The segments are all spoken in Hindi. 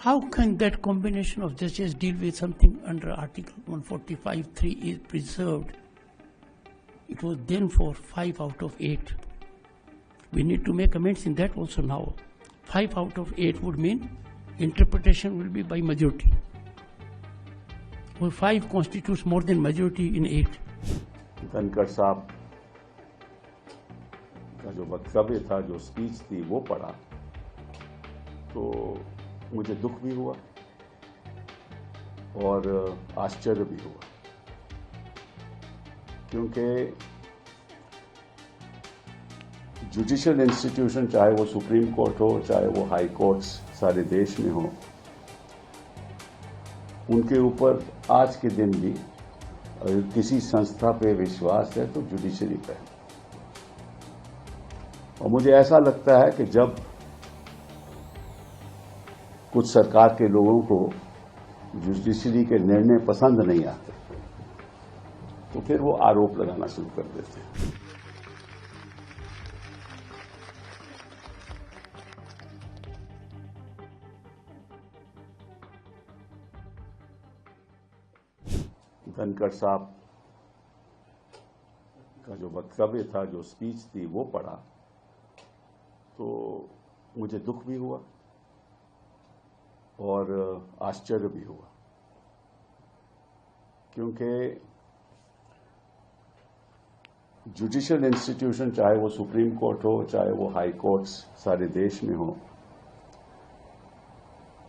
How can that combination of judges deal with something under Article 145(3) is preserved? It was then for 5 out of 8. We need to make amends in that also now. 5 out of 8 would mean interpretation will be by majority. Well, 5 constitutes more than majority in 8. Dhankhar साहब का जो वक्तव्य था, जो स्पीच थी, वो पढ़ा तो मुझे दुख भी हुआ और आश्चर्य भी हुआ, क्योंकि जुडिशियल इंस्टीट्यूशन, चाहे वो सुप्रीम कोर्ट हो, चाहे वो हाई कोर्ट्स सारे देश में हो, उनके ऊपर आज के दिन भी अगर किसी संस्था पे विश्वास है तो जुडिशरी पे है। और मुझे ऐसा लगता है कि जब कुछ सरकार के लोगों को जुडिशरी के निर्णय पसंद नहीं आते तो फिर वो आरोप लगाना शुरू कर देते हैं। धनखड़ साहब का जो वक्तव्य था, जो स्पीच थी, वो पढ़ा तो मुझे दुख भी हुआ और आश्चर्य भी हुआ, क्योंकि जुडिशियल इंस्टीट्यूशन, चाहे वो सुप्रीम कोर्ट हो, चाहे वो हाई कोर्ट्स सारे देश में हो,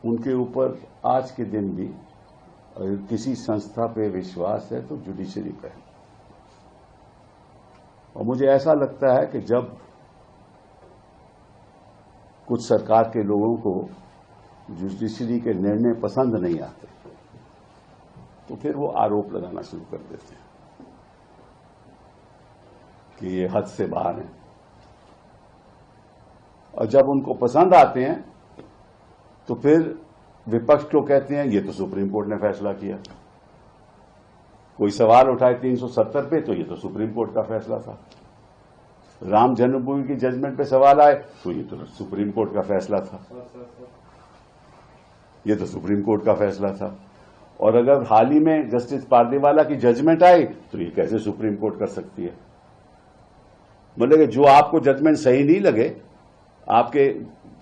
उनके ऊपर आज के दिन भी अगर किसी संस्था पे विश्वास है तो जुडिशरी पे है। और मुझे ऐसा लगता है कि जब कुछ सरकार के लोगों को जुडिशरी के निर्णय पसंद नहीं आते तो फिर वो आरोप लगाना शुरू कर देते हैं कि ये हद से बाहर है, और जब उनको पसंद आते हैं तो फिर विपक्ष को कहते हैं ये तो सुप्रीम कोर्ट ने फैसला किया। कोई सवाल उठाए 370 पे तो ये तो सुप्रीम कोर्ट का फैसला था। राम जन्मभूमि की जजमेंट पे सवाल आए तो ये तो सुप्रीम कोर्ट का फैसला था, ये तो सुप्रीम कोर्ट का फैसला था। और अगर हाल ही में जस्टिस पार्दीवाला की जजमेंट आई तो ये कैसे सुप्रीम कोर्ट कर सकती है। मतलब कि जो आपको जजमेंट सही नहीं लगे, आपके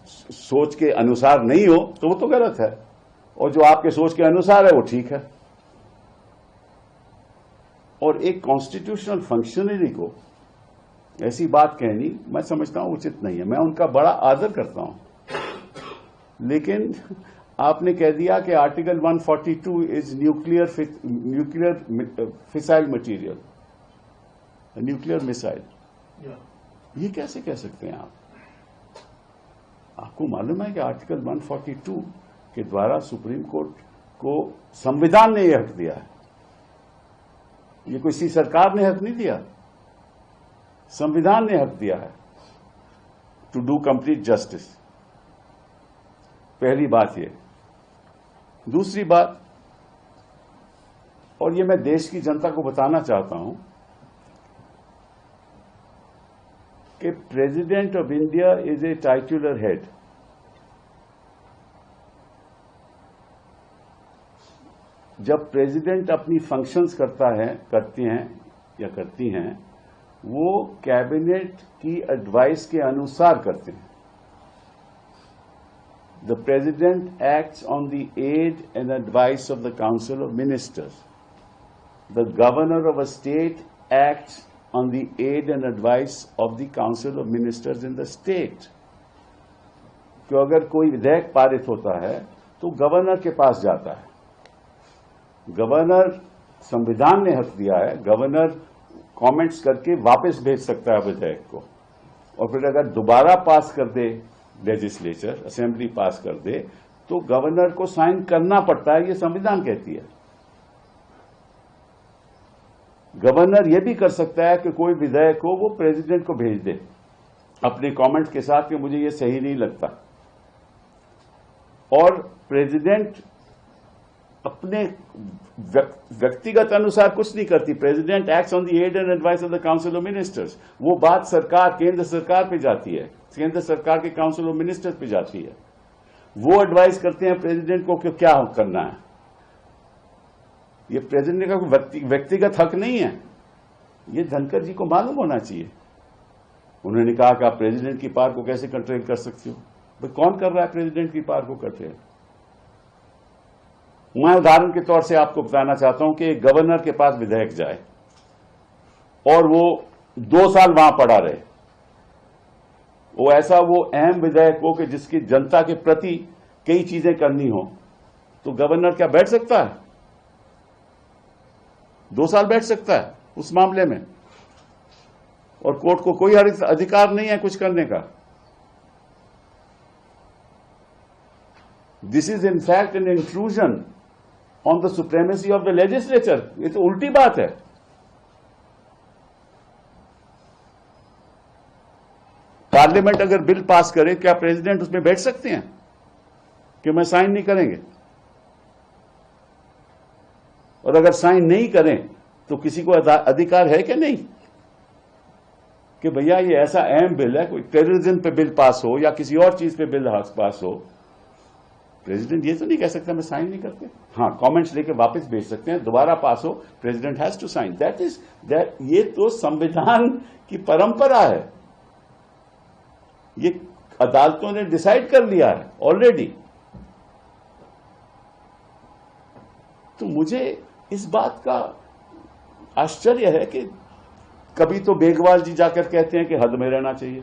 सोच के अनुसार नहीं हो तो वो तो गलत है, और जो आपके सोच के अनुसार है वो ठीक है। और एक कॉन्स्टिट्यूशनल फंक्शनरी को ऐसी बात कहनी मैं समझता हूं उचित नहीं है। मैं उनका बड़ा आदर करता हूं, लेकिन आपने कह दिया कि article 142 is nuclear fissile material, nuclear missile. ये कैसे कह सकते हैं आप? आपको मालूम है कि आर्टिकल 142 के द्वारा सुप्रीम कोर्ट को संविधान ने यह हक दिया है। ये किसी सरकार ने हक नहीं दिया, संविधान ने हक दिया है टू डू कंप्लीट जस्टिस। पहली बात ये। दूसरी बात, और ये मैं देश की जनता को बताना चाहता हूं कि president of India is a titular head. जब प्रेसिडेंट अपनी फंक्शंस करती हैं, वो कैबिनेट की एडवाइस के अनुसार करते हैं। The president acts on the aid and advice of the council of ministers. The governor of a state acts on the aid and advice of the Council of Ministers in the state। कि अगर कोई विधेयक पारित होता है तो गवर्नर के पास जाता है। गवर्नर, संविधान ने हक दिया है, गवर्नर कमेंट्स करके वापस भेज सकता है विधेयक को, और फिर अगर दोबारा पास कर दे लेजिस्लेचर, असेंबली पास कर दे, तो गवर्नर को साइन करना पड़ता है। ये संविधान कहती है। गवर्नर यह भी कर सकता है कि कोई विधेयक को वो प्रेसिडेंट को भेज दे अपने कमेंट्स के साथ कि मुझे ये सही नहीं लगता, और प्रेसिडेंट अपने व्यक्तिगत अनुसार कुछ नहीं करती। President acts on the aid and advice of the council of ministers. वो बात सरकार, केंद्र सरकार पे जाती है, केंद्र सरकार के काउंसिल ऑफ मिनिस्टर्स पे जाती है। वो एडवाइस करते हैं प्रेसिडेंट को कि क्या करना है। ये प्रेसिडेंट का कोई व्यक्तिगत हक नहीं है, ये धनखड़ जी को मालूम होना चाहिए। उन्होंने कहा कि आप प्रेसिडेंट की पावर को कैसे कंट्रोल कर सकते हो? भाई कौन कर रहा है प्रेसिडेंट की पावर को कंट्रोल? मैं उदाहरण के तौर से आपको बताना चाहता हूं कि गवर्नर के पास विधेयक जाए और वो 2 साल वहां पड़ा रहे, वो ऐसा वो अहम विधेयक हो कि जिसकी जनता के प्रति कई चीजें करनी हो, तो गवर्नर क्या बैठ सकता है? 2 साल बैठ सकता है उस मामले में, और कोर्ट को कोई अधिकार नहीं है कुछ करने का। This is in fact an intrusion on the supremacy of the legislature. ये तो उल्टी बात है। पार्लियामेंट अगर बिल पास करे, क्या प्रेसिडेंट उसमें बैठ सकते हैं कि मैं साइन नहीं करेंगे? और अगर साइन नहीं करें तो किसी को अधिकार है कि नहीं कि भैया ये ऐसा अहम बिल है, कोई टेररिज्म पे बिल पास हो या किसी और चीज पे बिल पास हो, प्रेसिडेंट ये तो नहीं कह सकता मैं साइन नहीं करते। हाँ, कमेंट्स लेके वापस भेज सकते हैं, दोबारा पास हो, प्रेसिडेंट हैज टू साइन। ये तो संविधान की परंपरा है, ये अदालतों ने डिसाइड कर लिया है ऑलरेडी। तो मुझे इस बात का आश्चर्य है कि कभी तो बेगवाल जी जाकर कहते हैं कि हद में रहना चाहिए,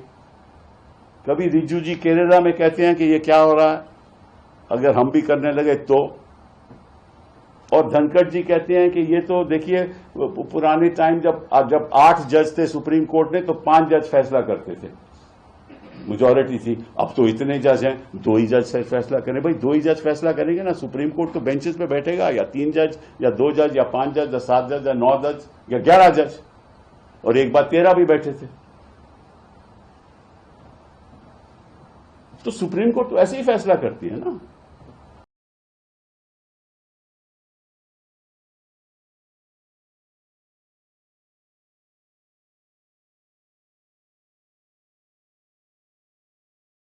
कभी रिजू जी केरला में कहते हैं कि ये क्या हो रहा है अगर हम भी करने लगे तो, और धनखड़ जी कहते हैं कि ये तो देखिए पुराने टाइम जब 8 जज थे सुप्रीम कोर्ट में तो 5 जज फैसला करते थे, मेजॉरिटी थी। अब तो इतने जज हैं, 2 ही जज फैसला करें। भाई 2 ही जज फैसला करेंगे ना, सुप्रीम कोर्ट तो बेंचेस पे बैठेगा, या 3 जज या 2 जज या 5 जज या 7 जज या 9 जज या 11 जज, और एक बार 13 भी बैठे थे। तो सुप्रीम कोर्ट तो ऐसे ही फैसला करती है ना।